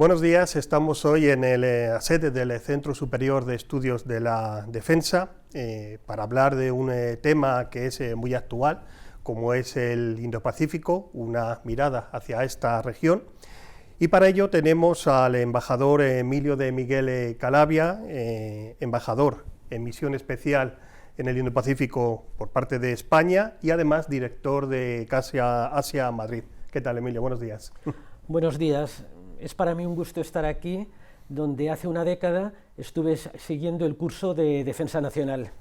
Buenos días, estamos hoy en la sede del Centro Superior de Estudios de la Defensa para hablar de un tema que es muy actual, como es el Indo-Pacífico, una mirada hacia esta región. Y para ello tenemos al embajador Emilio de Miguel Calavia, embajador en misión especial en el Indo-Pacífico por parte de España y además director de CASIA Asia Madrid. ¿Qué tal, Emilio? Buenos días. Buenos días. Es para mí un gusto estar aquí, donde hace una década estuve siguiendo el curso de Defensa Nacional.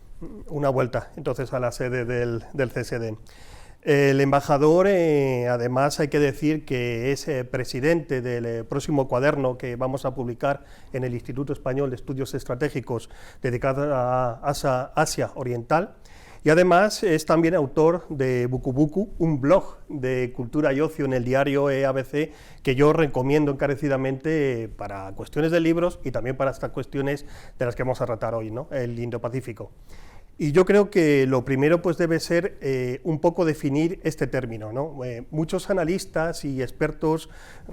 Una vuelta, entonces, a la sede del CSD. El embajador, además, hay que decir que es presidente del próximo cuaderno que vamos a publicar en el Instituto Español de Estudios Estratégicos, dedicado a Asia Oriental. Y además es también autor de Buku Buku, un blog de cultura y ocio en el diario ABC que yo recomiendo encarecidamente para cuestiones de libros y también para estas cuestiones de las que vamos a tratar hoy, ¿no? El Indo-Pacífico. Y yo creo que lo primero pues debe ser un poco definir este término, ¿no? Muchos analistas y expertos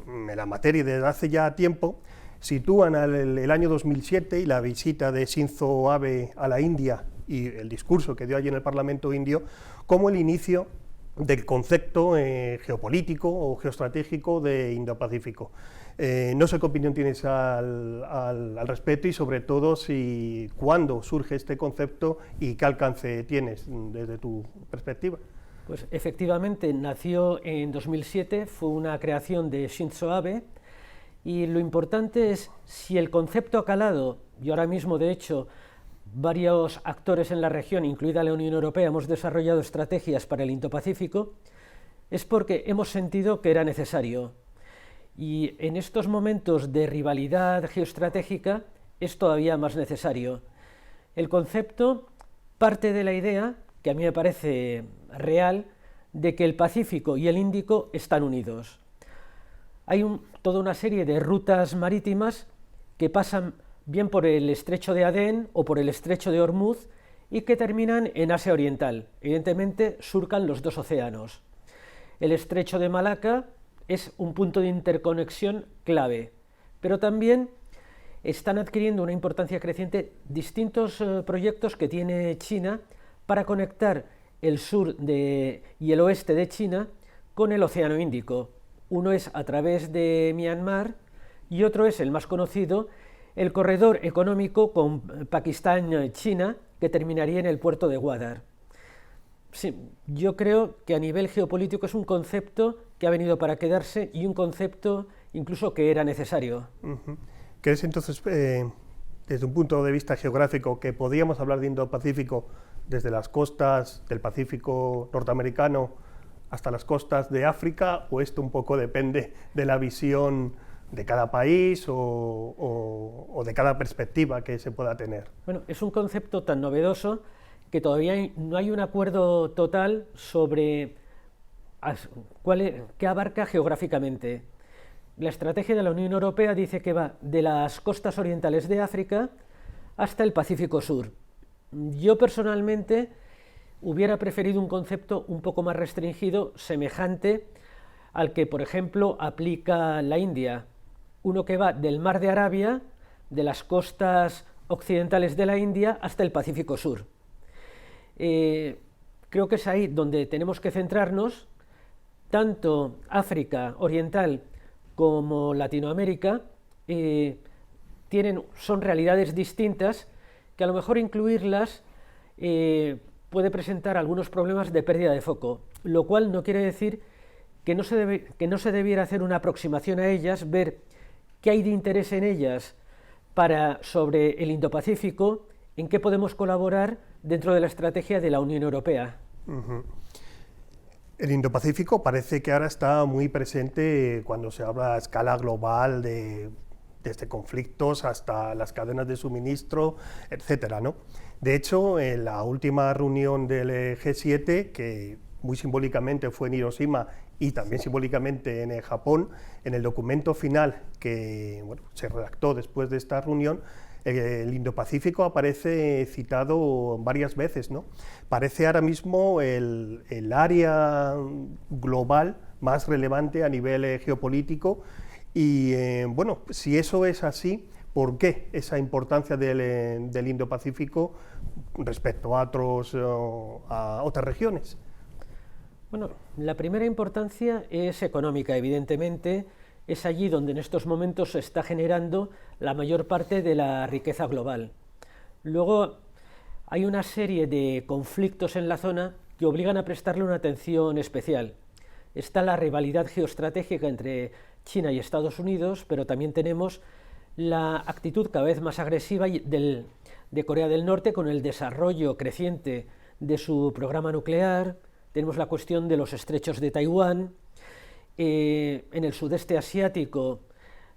en la materia desde hace ya tiempo sitúan el año 2007 y la visita de Shinzo Abe a la India y el discurso que dio allí en el Parlamento indio como el inicio del concepto geopolítico o geoestratégico de Indo-Pacífico. No sé qué opinión tienes al respecto y sobre todo cuándo surge este concepto y qué alcance tienes desde tu perspectiva. Pues efectivamente nació en 2007, fue una creación de Shinzo Abe y lo importante es si el concepto ha calado, y ahora mismo de hecho varios actores en la región, incluida la Unión Europea, hemos desarrollado estrategias para el Indo-Pacífico, es porque hemos sentido que era necesario. Y en estos momentos de rivalidad geoestratégica es todavía más necesario. El concepto parte de la idea, que a mí me parece real, de que el Pacífico y el Índico están unidos. Hay toda una serie de rutas marítimas que pasan bien por el estrecho de Adén o por el estrecho de Hormuz y que terminan en Asia Oriental. Evidentemente surcan los dos océanos. El estrecho de Malaca es un punto de interconexión clave, pero también están adquiriendo una importancia creciente distintos proyectos que tiene China para conectar el sur y el oeste de China con el Océano Índico. Uno es a través de Myanmar y otro es el más conocido, el corredor económico con Pakistán-China, que terminaría en el puerto de Gwadar. Sí, yo creo que a nivel geopolítico es un concepto que ha venido para quedarse y un concepto incluso que era necesario. ¿Crees entonces, desde un punto de vista geográfico, que podíamos hablar de Indo-Pacífico desde las costas del Pacífico norteamericano hasta las costas de África, o esto un poco depende de la visión de cada país o de cada perspectiva que se pueda tener? Bueno, es un concepto tan novedoso que todavía no hay un acuerdo total sobre qué abarca geográficamente. La estrategia de la Unión Europea dice que va de las costas orientales de África hasta el Pacífico Sur. Yo personalmente hubiera preferido un concepto un poco más restringido, semejante al que, por ejemplo, aplica la India. Uno que va del Mar de Arabia, de las costas occidentales de la India, hasta el Pacífico Sur. Creo que es ahí donde tenemos que centrarnos. Tanto África Oriental como Latinoamérica son realidades distintas que a lo mejor incluirlas puede presentar algunos problemas de pérdida de foco, lo cual no quiere decir que no se debiera hacer una aproximación a ellas, ver qué hay de interés en ellas sobre el Indo-Pacífico, en qué podemos colaborar dentro de la estrategia de la Unión Europea. El Indo-Pacífico parece que ahora está muy presente cuando se habla a escala global desde conflictos hasta las cadenas de suministro, etcétera, ¿no? De hecho, en la última reunión del G7, que muy simbólicamente fue en Hiroshima y también simbólicamente en Japón, en el documento final que se redactó después de esta reunión, el Indo-Pacífico aparece citado varias veces, ¿no? Parece ahora mismo el área global más relevante a nivel geopolítico Y bueno, si eso es así, ¿por qué esa importancia del Indo-Pacífico respecto a otras regiones? Bueno, la primera importancia es económica, evidentemente. Es allí donde en estos momentos se está generando la mayor parte de la riqueza global. Luego hay una serie de conflictos en la zona que obligan a prestarle una atención especial. Está la rivalidad geoestratégica entre China y Estados Unidos, pero también tenemos la actitud cada vez más agresiva de Corea del Norte con el desarrollo creciente de su programa nuclear. Tenemos la cuestión de los estrechos de Taiwán. En el sudeste asiático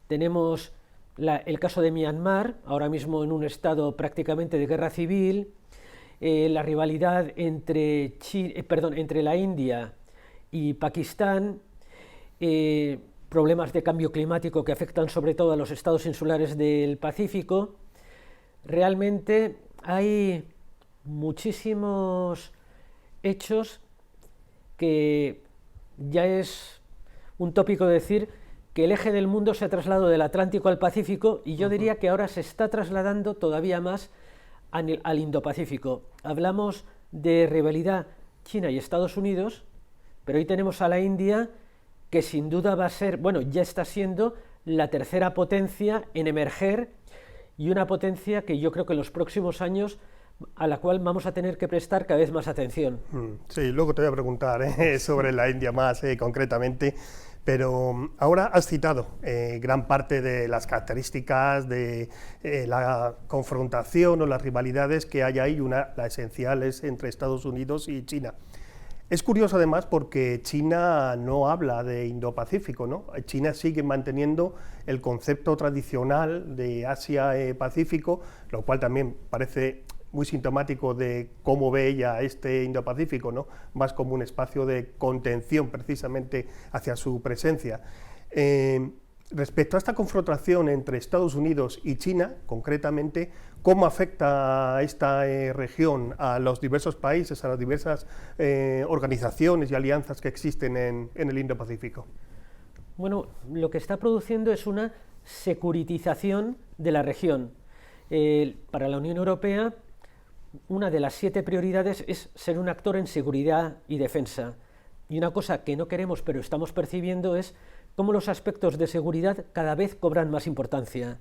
tenemos el caso de Myanmar, ahora mismo en un estado prácticamente de guerra civil. La rivalidad entre la India y Pakistán, problemas de cambio climático que afectan sobre todo a los estados insulares del Pacífico. Realmente hay muchísimos hechos que ya es un tópico decir que el eje del mundo se ha trasladado del Atlántico al Pacífico, y yo diría que ahora se está trasladando todavía más al Indo-Pacífico. Hablamos de rivalidad China y Estados Unidos, pero hoy tenemos a la India, que sin duda va a ser, bueno, ya está siendo la tercera potencia en emerger, y una potencia que yo creo que en los próximos años a la cual vamos a tener que prestar cada vez más atención. Sí, luego te voy a preguntar sobre la India más concretamente, pero ahora has citado gran parte de las características de la confrontación o las rivalidades que hay ahí. La esencial es entre Estados Unidos y China. Es curioso además porque China no habla de Indo-Pacífico, ¿no? China sigue manteniendo el concepto tradicional de Asia-Pacífico, lo cual también parece muy sintomático de cómo ve ella este Indo-Pacífico, ¿no? Más como un espacio de contención precisamente hacia su presencia. Respecto a esta confrontación entre Estados Unidos y China, concretamente, ¿cómo afecta esta región a los diversos países, a las diversas organizaciones y alianzas que existen en el Indo-Pacífico? Bueno, lo que está produciendo es una securitización de la región. Para la Unión Europea, una de las 7 prioridades es ser un actor en seguridad y defensa. Y una cosa que no queremos pero estamos percibiendo es cómo los aspectos de seguridad cada vez cobran más importancia.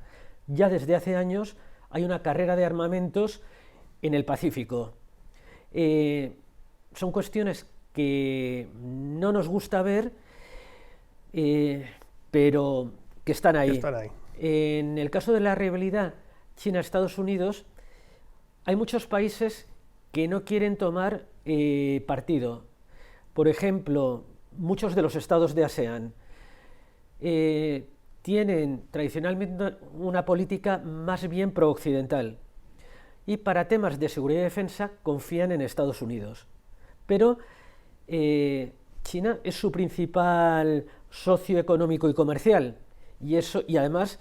Ya desde hace años hay una carrera de armamentos en el Pacífico. Son cuestiones que no nos gusta ver, pero que están ahí. En el caso de la rivalidad China-Estados Unidos, hay muchos países que no quieren tomar partido. Por ejemplo, muchos de los estados de ASEAN tienen tradicionalmente una política más bien pro-occidental, y para temas de seguridad y defensa confían en Estados Unidos. Pero China es su principal socio económico y comercial, y además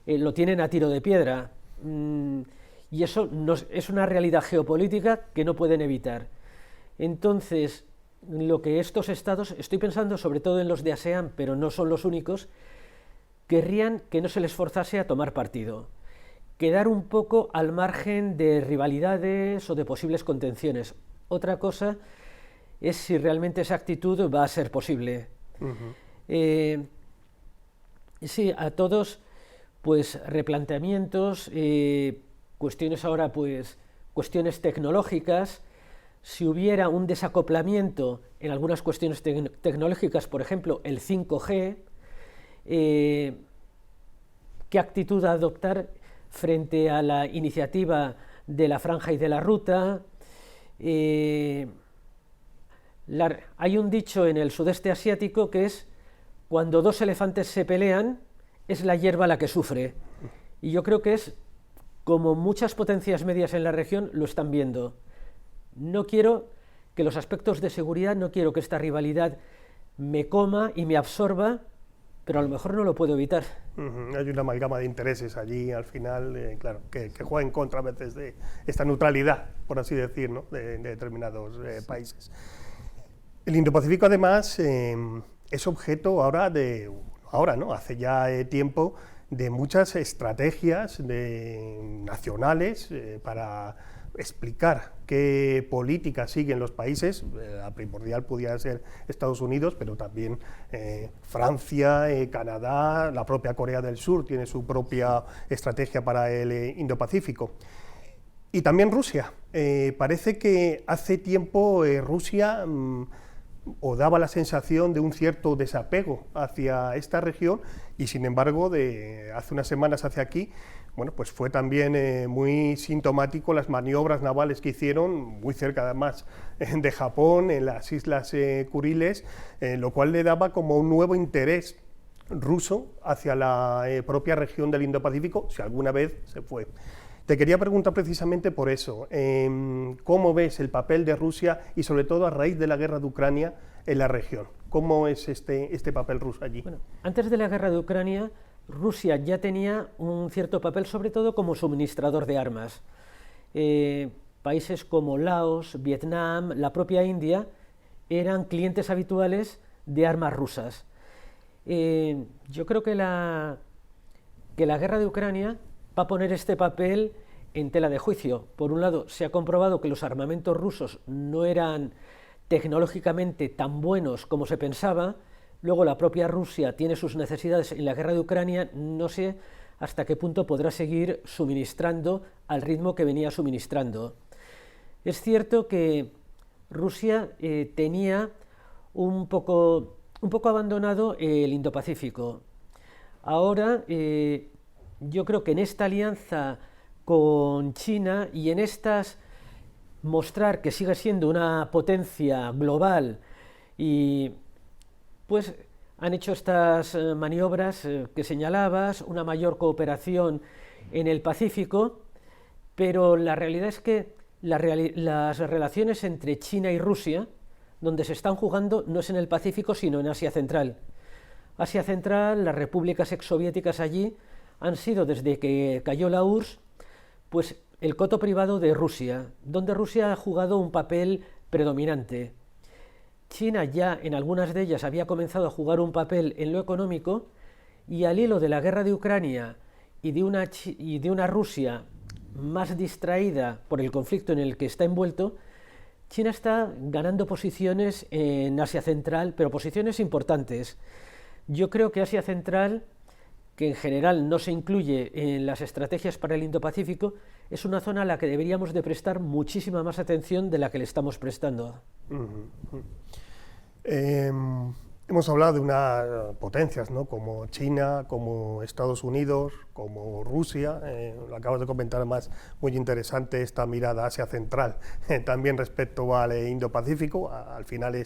lo tienen a tiro de piedra. Y eso es una realidad geopolítica que no pueden evitar. Entonces, lo que estos estados, estoy pensando sobre todo en los de ASEAN, pero no son los únicos, querrían que no se les forzase a tomar partido, quedar un poco al margen de rivalidades o de posibles contenciones. Otra cosa es si realmente esa actitud va a ser posible. Sí, a todos, pues replanteamientos, cuestiones ahora, pues cuestiones tecnológicas. Si hubiera un desacoplamiento en algunas cuestiones tecnológicas, por ejemplo, el 5G, ¿qué actitud adoptar frente a la iniciativa de la franja y de la ruta? Hay un dicho en el sudeste asiático que es: cuando 2 elefantes se pelean, es la hierba la que sufre. Y yo creo que es como muchas potencias medias en la región lo están viendo. No quiero que los aspectos de seguridad, no quiero que esta rivalidad me coma y me absorba, pero a lo mejor no lo puedo evitar. Hay una amalgama de intereses allí, al final, claro, que juega en contra a veces de esta neutralidad, por así decir, ¿no? de determinados países. El Indo-Pacífico, además, es objeto ahora de ahora, ¿no? Hace ya tiempo, de muchas estrategias nacionales para explicar qué políticas siguen los países. La primordial pudiera ser Estados Unidos, pero también Francia, Canadá, la propia Corea del Sur tiene su propia estrategia para el Indo-Pacífico. Y también Rusia. Parece que hace tiempo Rusia o daba la sensación de un cierto desapego hacia esta región, y sin embargo, de hace unas semanas hacia aquí, bueno, pues fue también muy sintomático las maniobras navales que hicieron, muy cerca además de Japón, en las islas Kuriles, lo cual le daba como un nuevo interés ruso hacia la propia región del Indo-Pacífico, si alguna vez se fue. Te quería preguntar precisamente por eso, ¿cómo ves el papel de Rusia y sobre todo a raíz de la guerra de Ucrania en la región? ¿Cómo es este papel ruso allí? Bueno, antes de la guerra de Ucrania, Rusia ya tenía un cierto papel, sobre todo como suministrador de armas. Países como Laos, Vietnam, la propia India, eran clientes habituales de armas rusas. Yo creo que la guerra de Ucrania va a poner este papel en tela de juicio. Por un lado, se ha comprobado que los armamentos rusos no eran tecnológicamente tan buenos como se pensaba. Luego, la propia Rusia tiene sus necesidades en la guerra de Ucrania. No sé hasta qué punto podrá seguir suministrando al ritmo que venía suministrando. Es cierto que Rusia tenía un poco abandonado el Indo-Pacífico. Ahora, yo creo que en esta alianza con China y en estas mostrar que sigue siendo una potencia global, y pues han hecho estas maniobras que señalabas, una mayor cooperación en el Pacífico, pero la realidad es que las relaciones entre China y Rusia, donde se están jugando, no es en el Pacífico, sino en Asia Central. Asia Central, las repúblicas exsoviéticas allí, han sido, desde que cayó la URSS, pues el coto privado de Rusia, donde Rusia ha jugado un papel predominante. China ya en algunas de ellas había comenzado a jugar un papel en lo económico, y al hilo de la guerra de Ucrania y de una Rusia más distraída por el conflicto en el que está envuelto, China está ganando posiciones en Asia Central, pero posiciones importantes. Yo creo que Asia Central, que en general no se incluye en las estrategias para el Indo-Pacífico, es una zona a la que deberíamos de prestar muchísima más atención de la que le estamos prestando. Hemos hablado de unas potencias, ¿no?, como China, como Estados Unidos, como Rusia. Lo acabas de comentar, además, muy interesante esta mirada Asia Central, también respecto al Indo-Pacífico. Al final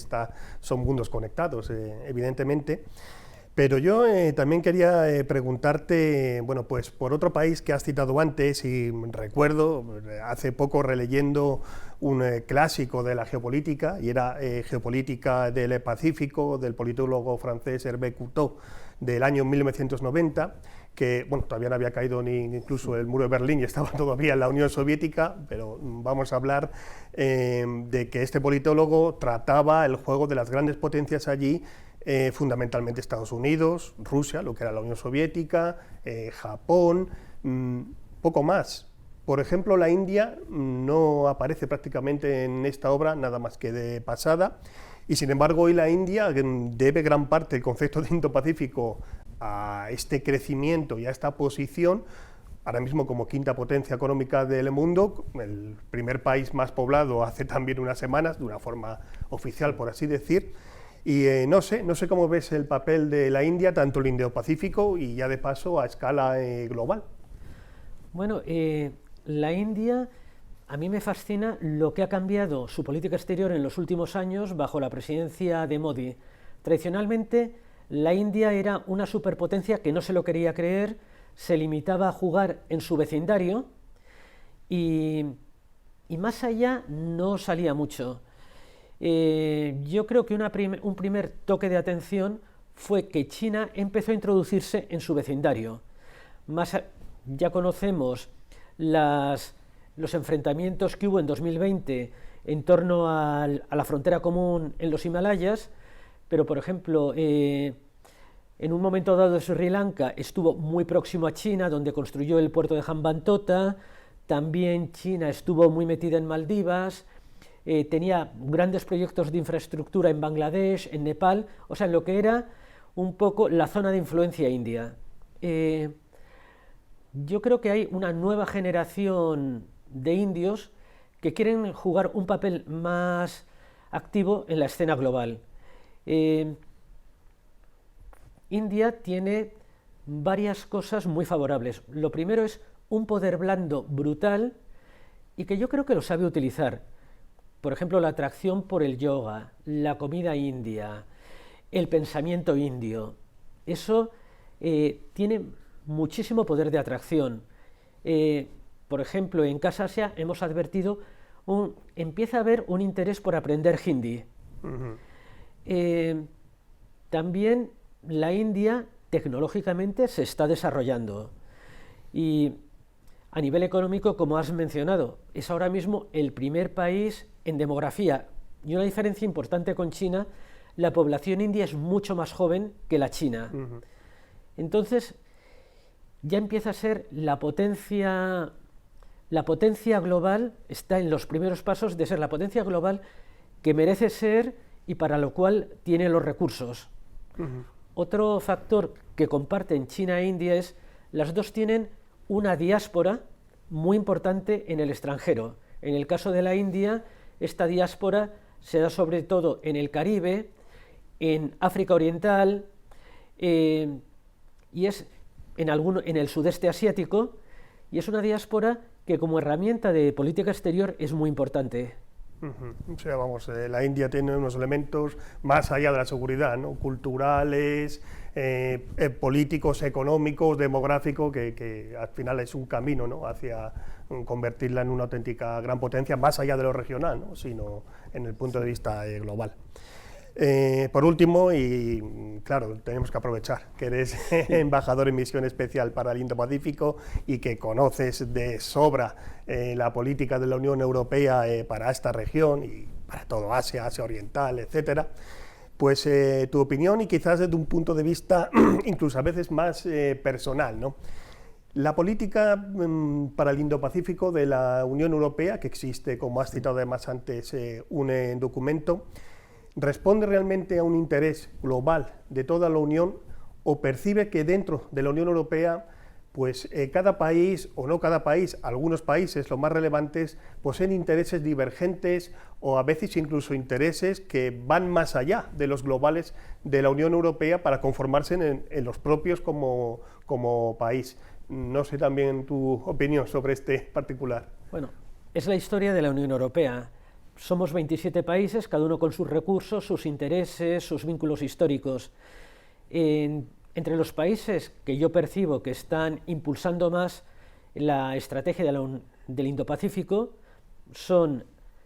son mundos conectados, evidentemente. Pero yo también quería preguntarte, bueno, pues por otro país que has citado antes, y recuerdo hace poco releyendo un clásico de la geopolítica, y era Geopolítica del Pacífico, del politólogo francés Hervé Couteux, del año 1990, que bueno, todavía no había caído ni incluso el muro de Berlín y estaba todavía en la Unión Soviética, pero vamos a hablar de que este politólogo trataba el juego de las grandes potencias allí, fundamentalmente Estados Unidos, Rusia, lo que era la Unión Soviética, Japón, poco más. Por ejemplo, la India no aparece prácticamente en esta obra, nada más que de pasada, y sin embargo hoy la India debe gran parte del concepto de Indo-Pacífico a este crecimiento y a esta posición, ahora mismo como quinta potencia económica del mundo, el primer país más poblado hace también unas semanas, de una forma oficial, por así decir. Y no sé cómo ves el papel de la India, tanto el Indo-Pacífico y ya de paso a escala global. Bueno, la India, a mí me fascina lo que ha cambiado su política exterior en los últimos años bajo la presidencia de Modi. Tradicionalmente, la India era una superpotencia que no se lo quería creer, se limitaba a jugar en su vecindario y más allá no salía mucho. Yo creo que un primer toque de atención fue que China empezó a introducirse en su vecindario. Ya conocemos los enfrentamientos que hubo en 2020 en torno a la frontera común en los Himalayas, pero por ejemplo En un momento dado Sri Lanka estuvo muy próximo a China, donde construyó el puerto de Hambantota. También China estuvo muy metida en Maldivas, tenía grandes proyectos de infraestructura en Bangladesh, en Nepal, o sea, en lo que era un poco la zona de influencia india. Yo creo que hay una nueva generación de indios que quieren jugar un papel más activo en la escena global. India tiene varias cosas muy favorables. Lo primero es un poder blando brutal y que yo creo que lo sabe utilizar. Por ejemplo, la atracción por el yoga, la comida india, el pensamiento indio. Eso tiene muchísimo poder de atracción. Por ejemplo, en Casa Asia hemos advertido, empieza a haber un interés por aprender hindi. También la India tecnológicamente se está desarrollando y a nivel económico, como has mencionado, es ahora mismo el primer país en demografía y una diferencia importante con China, la población india es mucho más joven que la china. Entonces ya empieza a ser la potencia global, está en los primeros pasos de ser la potencia global que merece ser y para lo cual tiene los recursos. Otro factor que comparten China e India es, las dos tienen una diáspora muy importante en el extranjero. En el caso de la India, esta diáspora se da sobre todo en el Caribe, en África Oriental y es en el sudeste asiático, y es una diáspora que como herramienta de política exterior es muy importante. O sea, vamos, la India tiene unos elementos más allá de la seguridad, ¿no? Culturales, políticos, económicos, demográficos, que al final es un camino, ¿no?, hacia convertirla en una auténtica gran potencia, más allá de lo regional, ¿no?, sino en el punto de vista global. Por último, y claro, tenemos que aprovechar que eres embajador en misión especial para el Indo-Pacífico y que conoces de sobra la política de la Unión Europea para esta región y para todo Asia, Asia Oriental, etcétera. Pues tu opinión y quizás desde un punto de vista incluso a veces más personal, ¿no? La política para el Indo-Pacífico de la Unión Europea, que existe, como has citado además antes, un documento, ¿responde realmente a un interés global de toda la Unión o percibe que dentro de la Unión Europea pues cada país, o no cada país, algunos países, los más relevantes, poseen intereses divergentes o a veces incluso intereses que van más allá de los globales de la Unión Europea para conformarse en los propios como país? No sé también tu opinión sobre este particular. Bueno, es la historia de la Unión Europea. Somos 27 países, cada uno con sus recursos, sus intereses, sus vínculos históricos. Entre los países que yo percibo que están impulsando más la estrategia del Indo-Pacífico son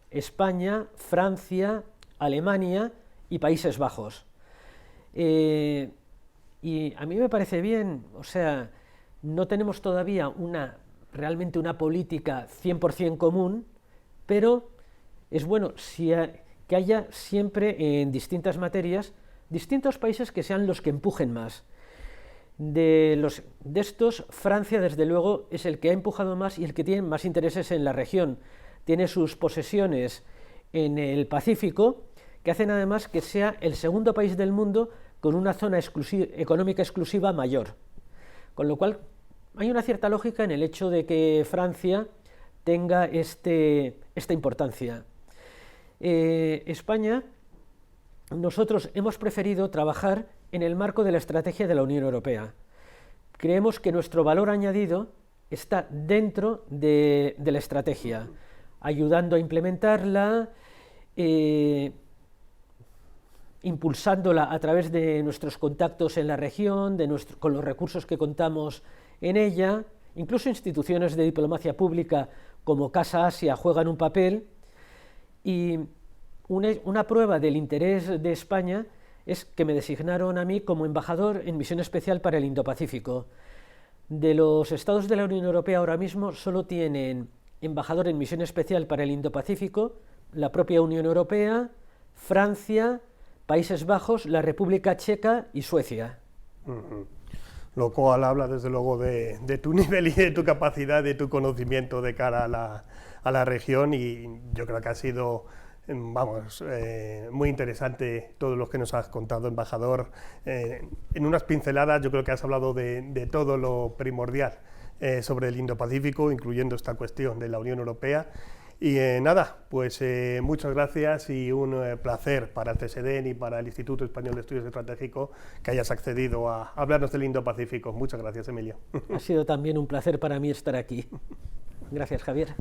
España, Francia, Alemania y Países Bajos. Y a mí me parece bien, o sea, no tenemos todavía realmente una política 100% común, pero es bueno que haya siempre en distintas materias distintos países que sean los que empujen más. De estos, Francia, desde luego, es el que ha empujado más y el que tiene más intereses en la región. Tiene sus posesiones en el Pacífico, que hacen además que sea el segundo país del mundo con una zona económica exclusiva mayor. Con lo cual, hay una cierta lógica en el hecho de que Francia tenga esta importancia. España, nosotros hemos preferido trabajar en el marco de la estrategia de la Unión Europea. Creemos que nuestro valor añadido está dentro de la estrategia, ayudando a implementarla, impulsándola a través de nuestros contactos en la región, con los recursos que contamos en ella. Incluso instituciones de diplomacia pública como Casa Asia juegan un papel. Y una prueba del interés de España es que me designaron a mí como embajador en misión especial para el Indo-Pacífico. De los estados de la Unión Europea ahora mismo solo tienen embajador en misión especial para el Indo-Pacífico la propia Unión Europea, Francia, Países Bajos, la República Checa y Suecia. Lo cual habla desde luego de tu nivel y de tu capacidad, de tu conocimiento de cara a la región, y yo creo que ha sido, vamos, muy interesante todo lo que nos has contado, embajador. En unas pinceladas yo creo que has hablado de todo lo primordial sobre el Indo-Pacífico, incluyendo esta cuestión de la Unión Europea. Y nada, pues muchas gracias y un placer para el CSDEN y para el Instituto Español de Estudios Estratégicos que hayas accedido a hablarnos del Indo-Pacífico. Muchas gracias, Emilio. Ha sido también un placer para mí estar aquí. Gracias, Javier.